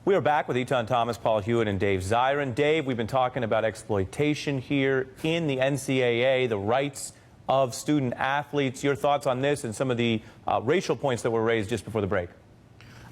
We are back with Etan Thomas, Paul Hewitt, and Dave Zirin. Dave, we've been talking about exploitation here in the NCAA, the rights of student athletes. Your thoughts on this and some of the racial points that were raised just before the break?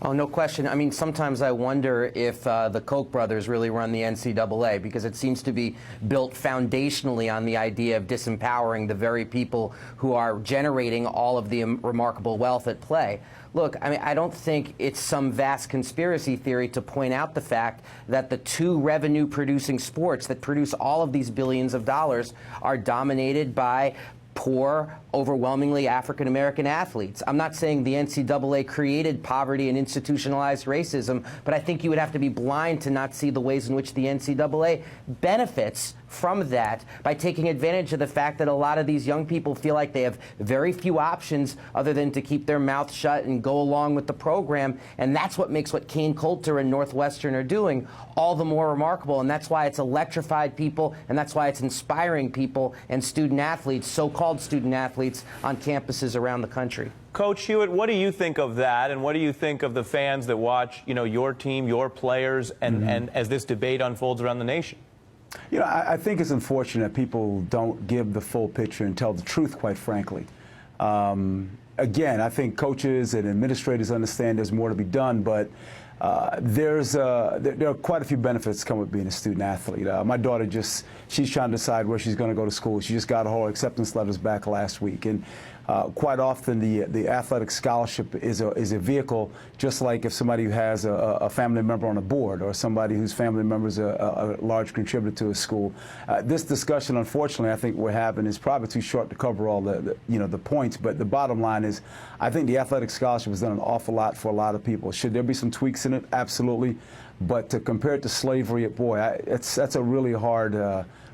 Oh, no question. I mean, sometimes I wonder if the Koch brothers really run the NCAA, because it seems to be built foundationally on the idea of disempowering the very people who are generating all of the remarkable wealth at play. Look, I mean, I don't think it's some vast conspiracy theory to point out the fact that the two revenue-producing sports that produce all of these billions of dollars are dominated by poor, overwhelmingly African-American athletes. I'm not saying the NCAA created poverty and institutionalized racism, but I think you would have to be blind to not see the ways in which the NCAA benefits from that by taking advantage of the fact that a lot of these young people feel like they have very few options other than to keep their mouth shut and go along with the program. And that's what makes what Kane Coulter and Northwestern are doing all the more remarkable. And that's why it's electrified people, and that's why it's inspiring people and student athletes, so-called student athletes, on campuses around the country. Coach Hewitt, what do you think of that, and what do you think of the fans that watch, your team, your players, and as this debate unfolds around the nation? I think it's unfortunate people don't give the full picture and tell the truth, quite frankly. Again, I think coaches and administrators understand there's more to be done, but there are quite a few benefits that come with being a student athlete. My daughter she's trying to decide where she's going to go to school. She just got her acceptance letters back last week. And quite often the athletic scholarship is a vehicle, just like if somebody who has a family member on a board or somebody whose family member is a large contributor to a school. This discussion, unfortunately, I think we're having is probably too short to cover all the points, but the bottom line is I think the athletic scholarship has done an awful lot for a lot of people. Should there be some tweaks in it? Absolutely. But to compare it to slavery, boy, that's a really hard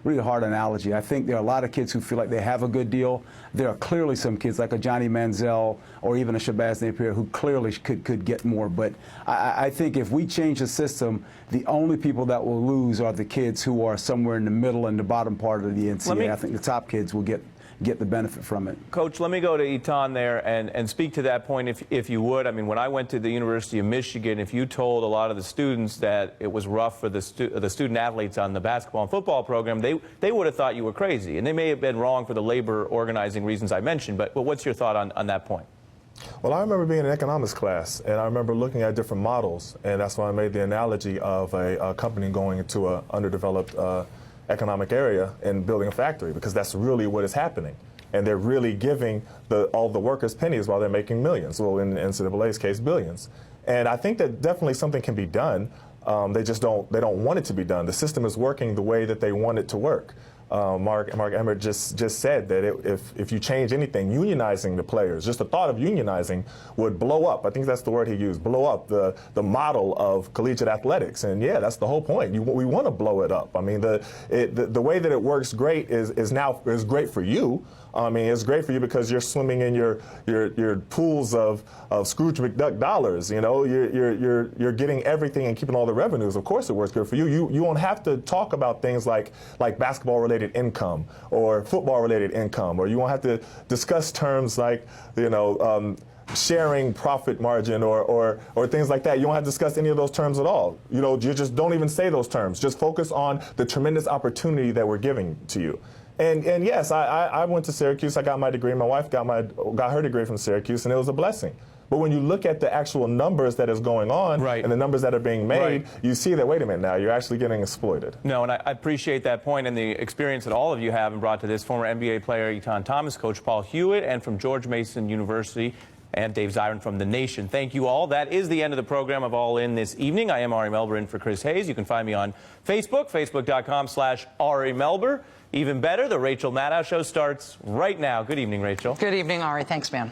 analogy. I think there are a lot of kids who feel like they have a good deal. There are clearly some kids like a Johnny Manziel or even a Shabazz Napier who clearly could get more. But I think if we change the system, the only people that will lose are the kids who are somewhere in the middle and the bottom part of the NCAA. I think the top kids will get the benefit from it. Coach, let me go to Etan there and speak to that point if you would. I mean, when I went to the University of Michigan, if you told a lot of the students that it was rough for the student athletes on the basketball and football program, they would have thought you were crazy. And they may have been wrong for the labor organizing reasons I mentioned, but what's your thought on that point? Well, I remember being in economics class, and I remember looking at different models, and that's why I made the analogy of a company going into an underdeveloped economic area and building a factory, because that's really what is happening. And they're really giving all the workers pennies while they're making millions. Well, in NCAA's case, billions. And I think that definitely something can be done. They don't want it to be done. The system is working the way that they want it to work. Mark Emmert just said that if you change anything, unionizing the players, just the thought of unionizing would blow up. I think that's the word he used, blow up the model of collegiate athletics. And yeah, that's the whole point. We want to blow it up. I mean, the way that it works great is great for you. I mean, it's great for you because you're swimming in your pools of Scrooge McDuck dollars. You're getting everything and keeping all the revenues. Of course, it works good for you. You won't have to talk about things like basketball-related income or football-related income, or you won't have to discuss terms like sharing profit margin or things like that. You don't have to discuss any of those terms at all. You just don't even say those terms. Just focus on the tremendous opportunity that we're giving to you. And yes, I went to Syracuse. I got my degree. My wife got her degree from Syracuse, and it was a blessing. But when you look at the actual numbers that is going on and the numbers that are being made, you see that, wait a minute now, you're actually getting exploited. No, and I appreciate that point and the experience that all of you have and brought to this. Former NBA player Etan Thomas, Coach Paul Hewitt, and from George Mason University, and Dave Zirin from The Nation. Thank you all. That is the end of the program of All In this evening. I am Ari Melber in for Chris Hayes. You can find me on Facebook, facebook.com/Ari Melber. Even better, the Rachel Maddow Show starts right now. Good evening, Rachel. Good evening, Ari. Thanks, man.